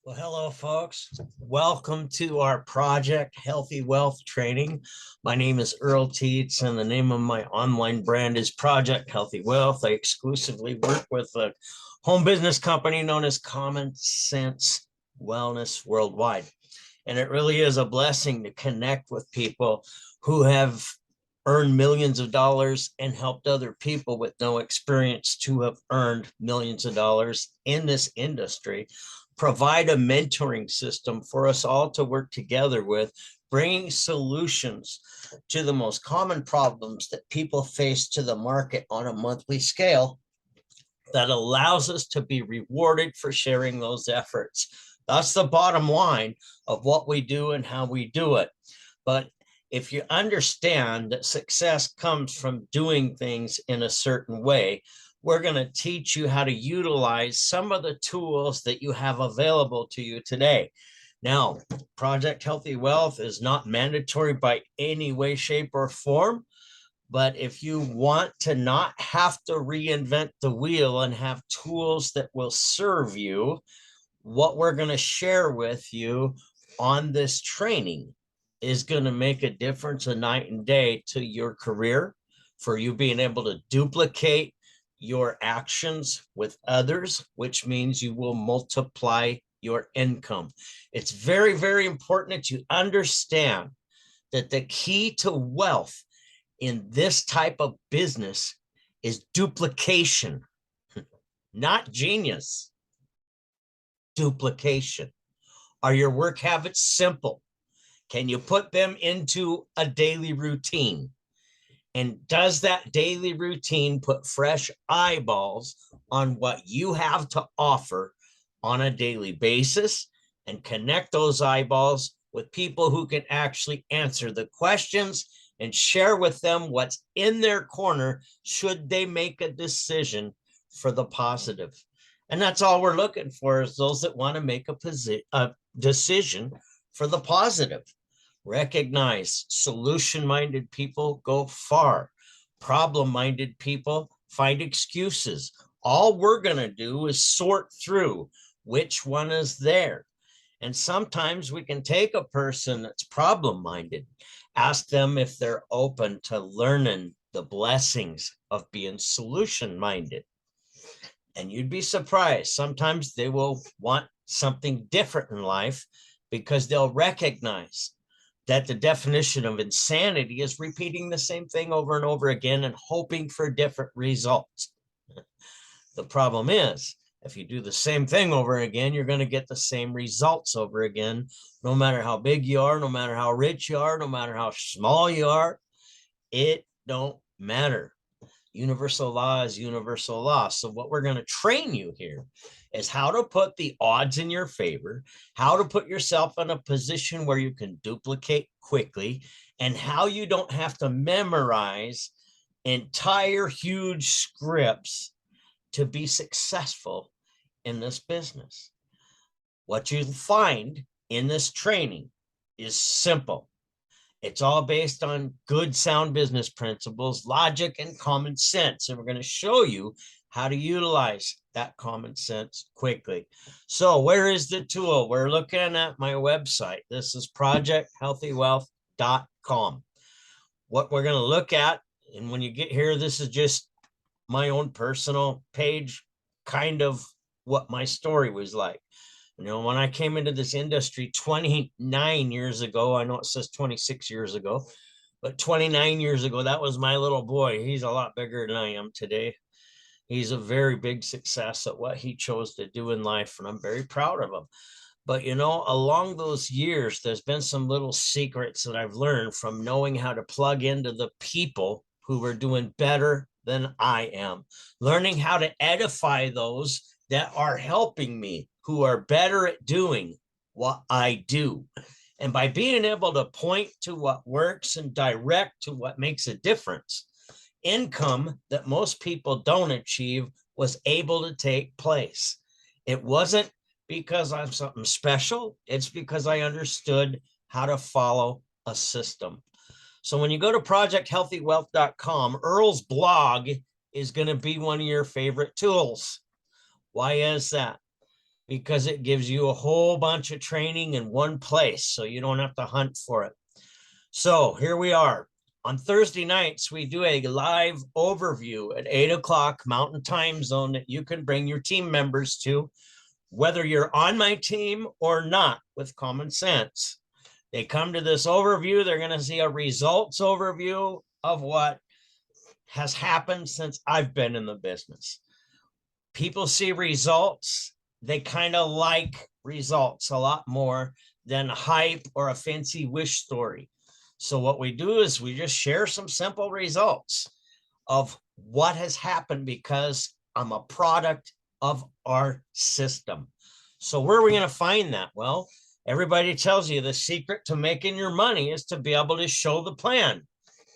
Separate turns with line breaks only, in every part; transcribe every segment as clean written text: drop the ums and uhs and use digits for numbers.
Well, hello, folks. Welcome to our Project Healthy Wealth training. My name is Earl Teets, and the name of my online brand is Project Healthy Wealth. I exclusively work with a home business company known as Common Sense Wellness Worldwide. And it really is a blessing to connect with people who have earned millions of dollars and helped other people with no experience to have earned millions of dollars in this industry. Provide a mentoring system for us all to work together with, bringing solutions to the most common problems that people face to the market on a monthly scale that allows us to be rewarded for sharing those efforts. That's the bottom line of what we do and how we do it. But if you understand that success comes from doing things in a certain way, we're going to teach you how to utilize some of the tools that you have available to you today. Now, Project Healthy Wealth is not mandatory by any way, shape, or form. But if you want to not have to reinvent the wheel and have tools that will serve you, what we're going to share with you on this training is going to make a difference a night and day to your career, for you being able to duplicate your actions with others, which means you will multiply your income. It's very, very important that you understand that the key to wealth in this type of business is duplication, not genius. Duplication. Are your work habits simple? Can you put them into a daily routine? And does that daily routine put fresh eyeballs on what you have to offer on a daily basis and connect those eyeballs with people who can actually answer the questions and share with them what's in their corner should they make a decision for the positive? And that's all we're looking for, is those that want to make a decision for the positive. Recognize solution-minded people go far. Problem-minded people find excuses. All we're going to do is sort through which one is there. And sometimes we can take a person that's problem-minded, ask them if they're open to learning the blessings of being solution-minded. And you'd be surprised. Sometimes they will want something different in life because they'll recognize that the definition of insanity is repeating the same thing over and over again and hoping for different results. The problem is, if you do the same thing over again, you're going to get the same results over again, no matter how big you are, no matter how rich you are, no matter how small you are. It don't matter. Universal law is universal law. So what we're going to train you here is how to put the odds in your favor, how to put yourself in a position where you can duplicate quickly, and how you don't have to memorize entire huge scripts to be successful in this business. What you'll find in this training is simple. It's all based on good, sound business principles, logic, and common sense. And we're going to show you how to utilize that common sense quickly. So where is the tool? We're looking at my website. This is projecthealthywealth.com. What we're going to look at, and when you get here, this is just my own personal page, kind of what my story was like. You know, when I came into this industry 29 years ago, I know it says 26 years ago, but 29 years ago, that was my little boy. He's a lot bigger than I am today. He's a very big success at what he chose to do in life, and I'm very proud of him. But, you know, along those years, there's been some little secrets that I've learned from knowing how to plug into the people who are doing better than I am, learning how to edify those that are helping me, who are better at doing what I do. And by being able to point to what works and direct to what makes a difference, income that most people don't achieve was able to take place. It wasn't because I'm something special. It's because I understood how to follow a system. So when you go to projecthealthywealth.com, Earl's blog is going to be one of your favorite tools. Why is that? because it gives you a whole bunch of training in one place, so you don't have to hunt for it. So here we are. On Thursday nights, we do a live overview at 8 o'clock Mountain Time Zone that you can bring your team members to, whether you're on my team or not, with common sense. They come to this overview, they're going to see a results overview of what has happened since I've been in the business. People see results, they kind of like results a lot more than hype or a fancy wish story. So what we do is we just share some simple results of what has happened because I'm a product of our system. So where are we going to find that? Well, everybody tells you the secret to making your money is to be able to show the plan.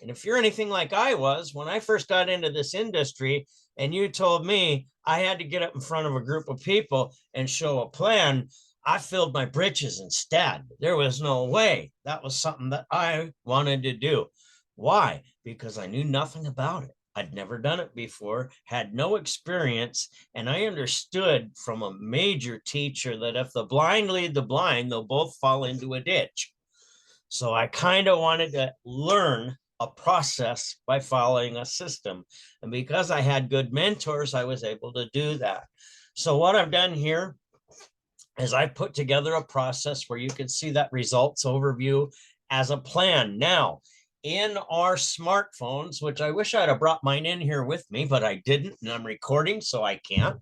And if you're anything like I was, when I first got into this industry and you told me I had to get up in front of a group of people and show a plan, I filled my britches instead. There was no way. That was something that I wanted to do. Why? Because I knew nothing about it. I'd never done it before, had no experience, and I understood from a major teacher that if the blind lead the blind, they'll both fall into a ditch. So I kind of wanted to learn a process by following a system. And because I had good mentors, I was able to do that. So what I've done here is I put together a process where you can see that results overview as a plan. Now, in our smartphones, which I wish I'd have brought mine in here with me, but I didn't, and I'm recording, so I can't.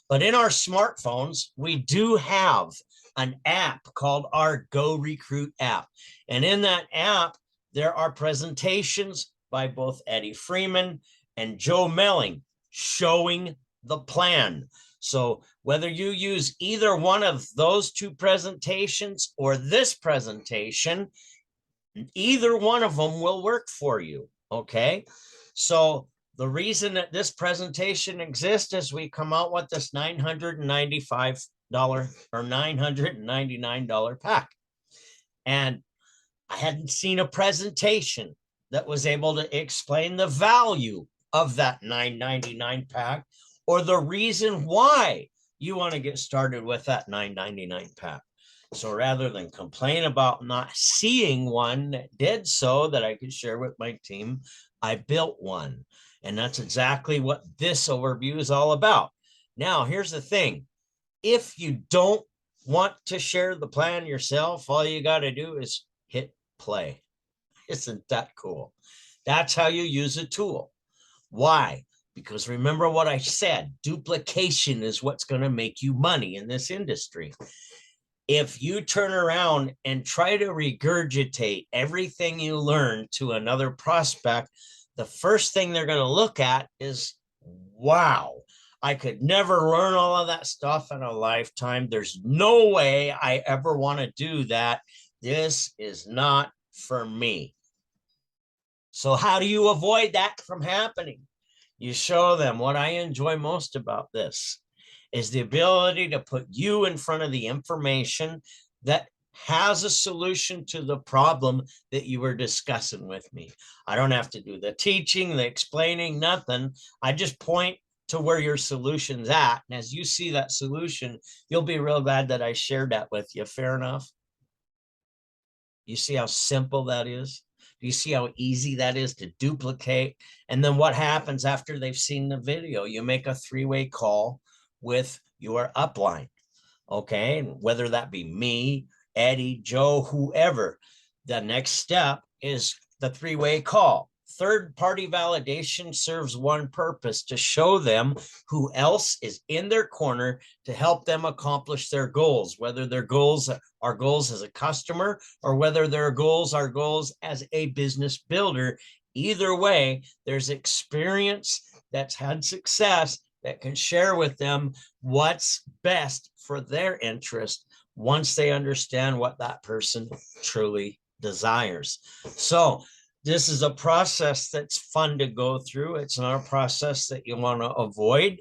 But in our smartphones, we do have an app called our Go Recruit app. And in that app, there are presentations by both Eddie Freeman and Joe Melling showing the plan. So whether you use either one of those two presentations or this presentation, either one of them will work for you, okay? So the reason that this presentation exists is we come out with this $995 or $999 pack. And I hadn't seen a presentation that was able to explain the value of that $999 pack or the reason why you want to get started with that $999 pack. So rather than complain about not seeing one that did so that I could share with my team, I built one. And that's exactly what this overview is all about. Now, here's the thing. If you don't want to share the plan yourself, all you got to do is hit play. Isn't that cool? That's how you use a tool. Why? Because remember what I said, duplication is what's going to make you money in this industry. If you turn around and try to regurgitate everything you learn to another prospect, the first thing they're going to look at is, wow, I could never learn all of that stuff in a lifetime. There's no way I ever want to do that. This is not for me. So how do you avoid that from happening? You show them what I enjoy most about this is the ability to put you in front of the information that has a solution to the problem that you were discussing with me. I don't have to do the teaching, the explaining, nothing. I just point to where your solution's at. And as you see that solution, you'll be real glad that I shared that with you. Fair enough? You see how simple that is? Do you see how easy that is to duplicate? And then what happens after they've seen the video? You make a three-way call with your upline, okay? And whether that be me, Eddie, Joe, whoever, the next step is the three-way call. Third-party validation serves one purpose, to show them who else is in their corner to help them accomplish their goals, whether their goals are goals as a customer or whether their goals are goals as a business builder. Either way, there's experience that's had success that can share with them what's best for their interest once they understand what that person truly desires. So this is a process that's fun to go through. It's not a process that you want to avoid.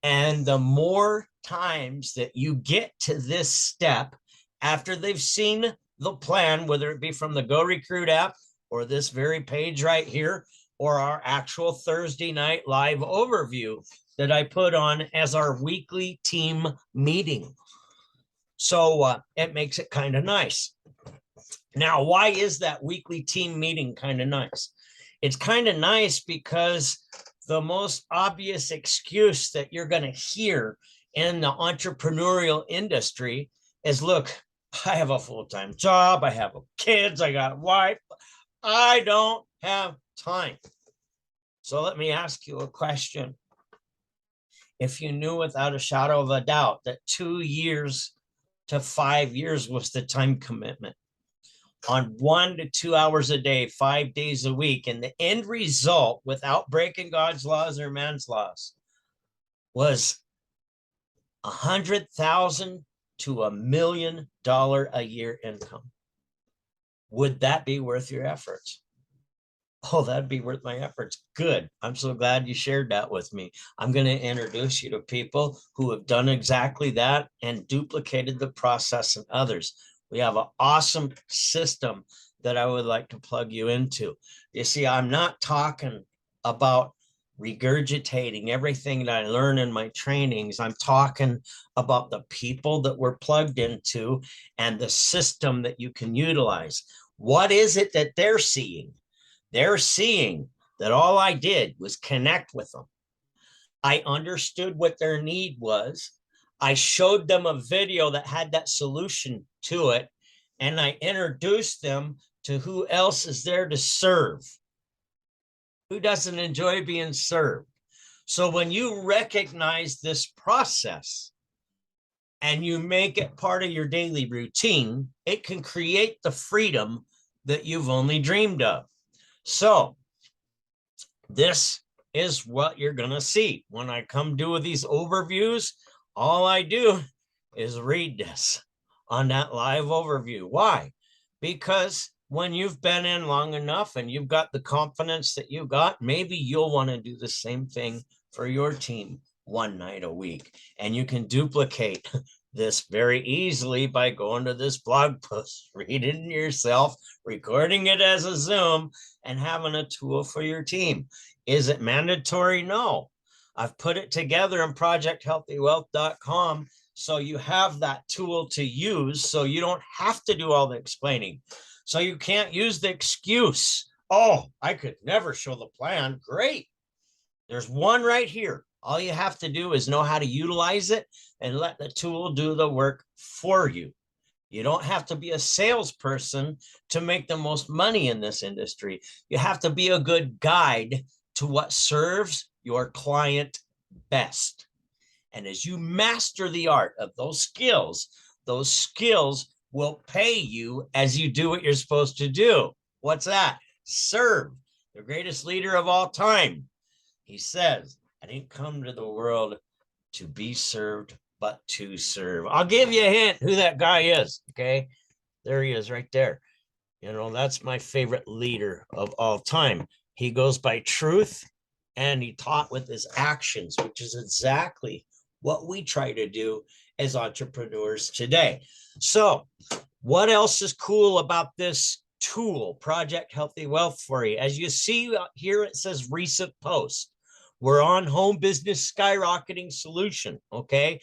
And the more times that you get to this step after they've seen the plan, whether it be from the Go Recruit app or this very page right here, or our actual Thursday night live overview that I put on as our weekly team meeting. So it makes it kind of nice. Now, why is that weekly team meeting kind of nice? It's kind of nice because the most obvious excuse that you're going to hear in the entrepreneurial industry is, look, I have a full-time job, I have kids, I got a wife, I don't have time. So let me ask you a question. If you knew without a shadow of a doubt that 2 years to 5 years was the time commitment on 1 to 2 hours a day, 5 days a week, and the end result, without breaking God's laws or man's laws, was $100,000 to $1 million a year income, would that be worth your efforts? Oh, that'd be worth my efforts. Good. I'm so glad you shared that with me. I'm going to introduce you to people who have done exactly that and duplicated the process in others. We have an awesome system that I would like to plug you into. You see, I'm not talking about regurgitating everything that I learn in my trainings. I'm talking about the people that we're plugged into and the system that you can utilize. What is it that they're seeing? They're seeing that all I did was connect with them. I understood what their need was. I showed them a video that had that solution to it, and I introduced them to who else is there to serve. Who doesn't enjoy being served? So when you recognize this process and you make it part of your daily routine, it can create the freedom that you've only dreamed of. So this is what you're going to see. When I come do these overviews, all I do is read this on that live overview. Why? Because when you've been in long enough and you've got the confidence that you got, maybe you'll want to do the same thing for your team one night a week. And you can duplicate this very easily by going to this blog post, reading it yourself, recording it as a Zoom, and having a tool for your team. Is it mandatory? No. I've put it together in projecthealthywealth.com so you have that tool to use so you don't have to do all the explaining. So you can't use the excuse, oh, I could never show the plan. Great. There's one right here. All you have to do is know how to utilize it and let the tool do the work for you. You don't have to be a salesperson to make the most money in this industry. You have to be a good guide to what serves your client best. And as you master the art of those skills will pay you as you do what you're supposed to do. What's that? Serve. The greatest leader of all time. He says, I didn't come to the world to be served, but to serve. I'll give you a hint who that guy is. Okay. There he is right there. You know, that's my favorite leader of all time. He goes by truth and he taught with his actions, which is exactly what we try to do as entrepreneurs today. So what else is cool about this tool, Project Healthy Wealth for you? As you see here, it says recent post. We're on home business skyrocketing solution. Okay.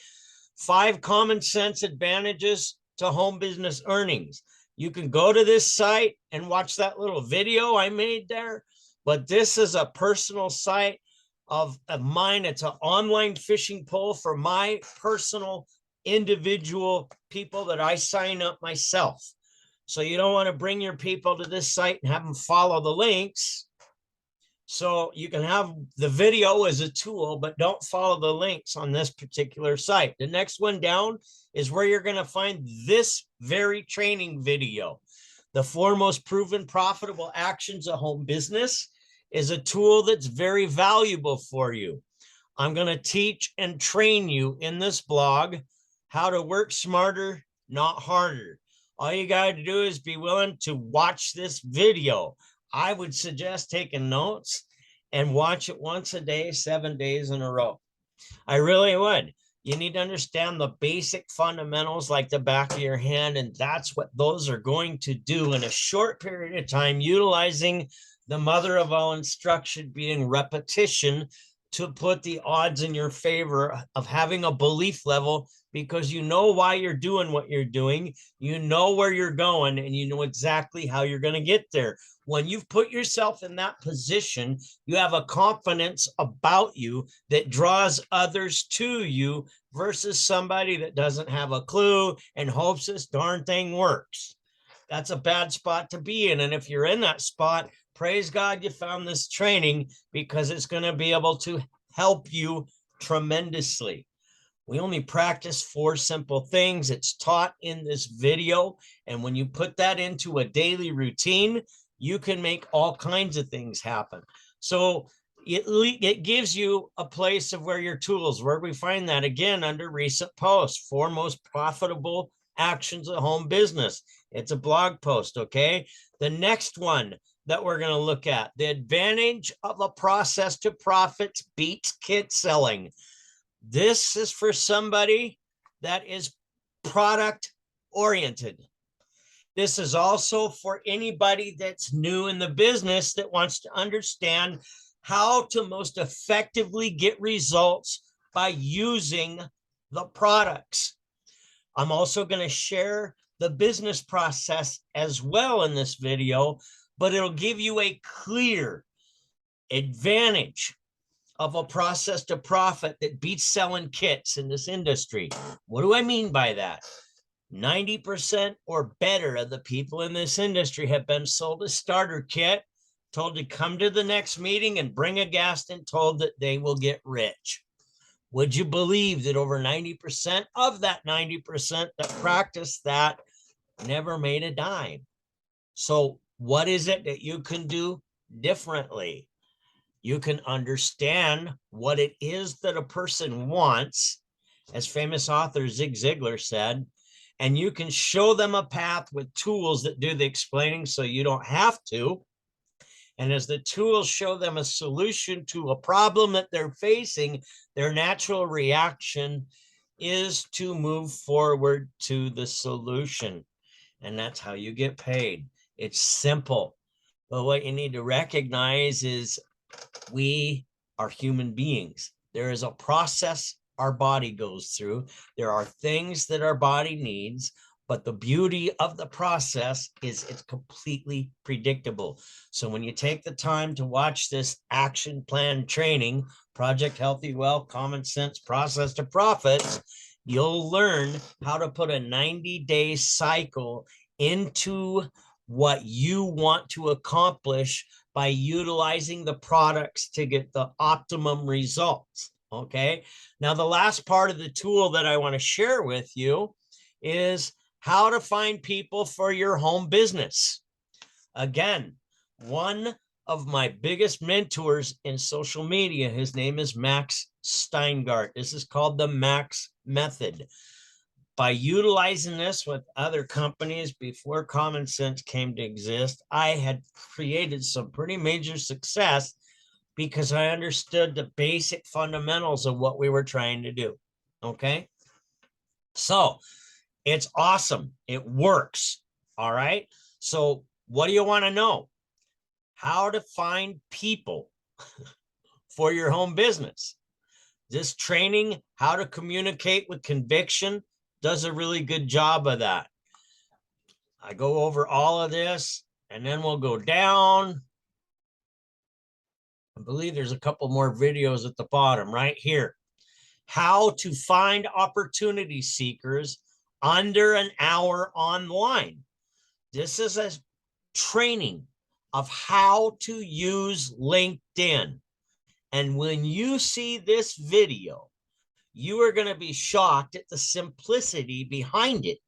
5 common sense advantages to home business earnings. You can go to this site and watch that little video I made there, but this is a personal site of mine. It's an online fishing pole for my personal individual people that I sign up myself. So you don't want to bring your people to this site and have them follow the links. So you can have the video as a tool, but don't follow the links on this particular site. The next one down is where you're going to find this very training video. The 4 most proven profitable actions of home business is a tool that's very valuable for you. I'm going to teach and train you in this blog how to work smarter, not harder. All you got to do is be willing to watch this video. I would suggest taking notes and watch it once a day, 7 days in a row. I really would. You need to understand the basic fundamentals like the back of your hand, and that's what those are going to do in a short period of time, utilizing The mother of all instruction being repetition, to put the odds in your favor of having a belief level, because you know why you're doing what you're doing, you know where you're going, and you know exactly how you're going to get there. When you've put yourself in that position, you have a confidence about you that draws others to you versus somebody that doesn't have a clue and hopes this darn thing works. That's a bad spot to be in. And if you're in that spot, praise God you found this training, because it's going to be able to help you tremendously. We only practice 4 simple things. It's taught in this video. And when you put that into a daily routine, you can make all kinds of things happen. So it gives you a place of where your tools, where we find that again under recent posts, 4 most profitable actions of home business. It's a blog post, okay? The next one that we're going to look at, the advantage of a process to profits beats kit selling. This is for somebody that is product oriented. This is also for anybody that's new in the business that wants to understand how to most effectively get results by using the products. I'm also going to share the business process as well in this video, but it'll give you a clear advantage of a process to profit that beats selling kits in this industry. What do I mean by that? 90% or better of the people in this industry have been sold a starter kit, told to come to the next meeting and bring a guest, and told that they will get rich. Would you believe that over 90% of that 90% that practice that never made a dime? So what is it that you can do differently? You can understand what it is that a person wants, as famous author Zig Ziglar said, and you can show them a path with tools that do the explaining so you don't have to. And as the tools show them a solution to a problem that they're facing, their natural reaction is to move forward to the solution. And that's how you get paid. It's simple. But what you need to recognize is we are human beings. There is a process our body goes through. There are things that our body needs, but the beauty of the process is it's completely predictable. So when you take the time to watch this action plan training, Project Healthy Wealth, Common Sense Process to Profits, you'll learn how to put a 90-day cycle into what you want to accomplish by utilizing the products to get the optimum results. Okay. Now, the last part of the tool that I want to share with you is how to find people for your home business. Again, one of my biggest mentors in social media, his name is Max Steingart. This is called the Max Method. By utilizing this with other companies before Common Sense came to exist, I had created some pretty major success because I understood the basic fundamentals of what we were trying to do. Okay. So it's awesome. It works. All right. So what do you want to know? How to find people for your home business. This training, how to communicate with conviction, does a really good job of that. I go over all of this, and then we'll go down. I believe there's a couple more videos at the bottom right here. How to find opportunity seekers under an hour online. This is a training of how to use LinkedIn. And when you see this video, you are going to be shocked at the simplicity behind it,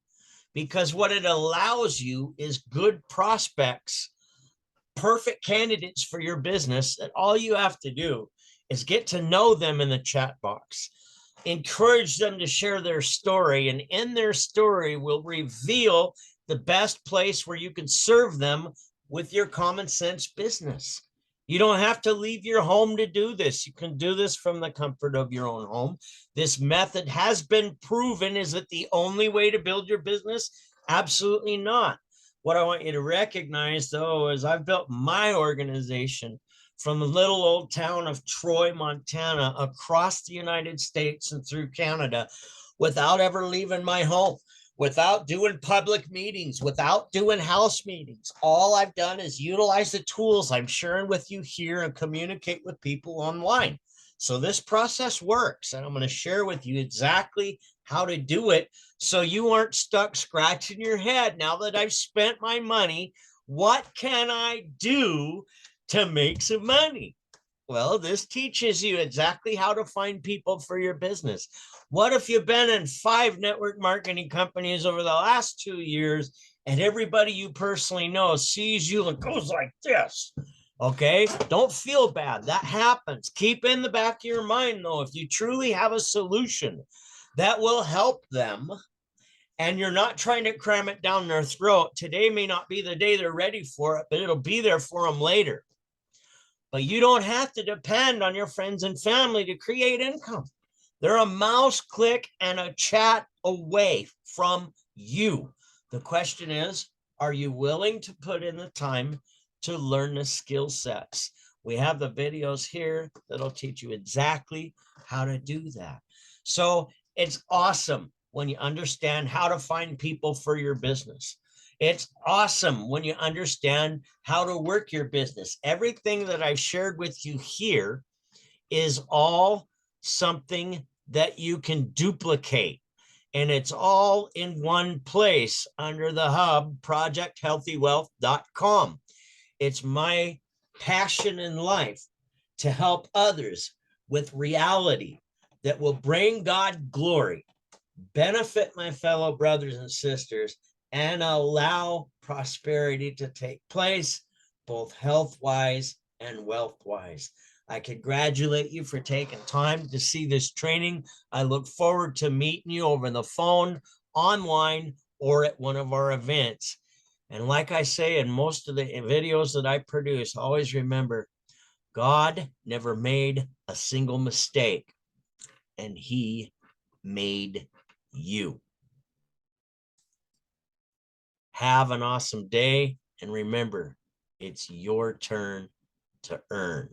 because what it allows you is good prospects, perfect candidates for your business, that all you have to do is get to know them in the chat box, encourage them to share their story, and in their story will reveal the best place where you can serve them with your common sense business. You don't have to leave your home to do this. You can do this from the comfort of your own home. This method has been proven. Is it the only way to build your business? Absolutely not. What I want you to recognize, though, is I've built my organization from the little old town of Troy, Montana, across the United States and through Canada without ever leaving my home, without doing public meetings, without doing house meetings. All I've done is utilize the tools I'm sharing with you here and communicate with people online. So this process works, and I'm going to share with you exactly how to do it so you aren't stuck scratching your head. Now that I've spent my money, what can I do to make some money? Well, this teaches you exactly how to find people for your business. What if you've been in 5 network marketing companies over the last 2 years and everybody you personally know sees you and goes like this? Okay, don't feel bad. That happens. Keep in the back of your mind, though, if you truly have a solution that will help them and you're not trying to cram it down their throat, today may not be the day they're ready for it, but it'll be there for them later. But you don't have to depend on your friends and family to create income. They're a mouse click and a chat away from you. The question is, are you willing to put in the time to learn the skill sets? We have the videos here that'll teach you exactly how to do that. So it's awesome when you understand how to find people for your business. It's awesome when you understand how to work your business. Everything that I've shared with you here is all something that you can duplicate. And it's all in one place under the hub, projecthealthywealth.com. It's my passion in life to help others with reality that will bring God glory, benefit my fellow brothers and sisters, and allow prosperity to take place, both health-wise and wealth-wise. I congratulate you for taking time to see this training. I look forward to meeting you over the phone, online, or at one of our events. And like I say in most of the videos that I produce, always remember, God never made a single mistake, and he made you. Have an awesome day, and remember, it's your turn to earn.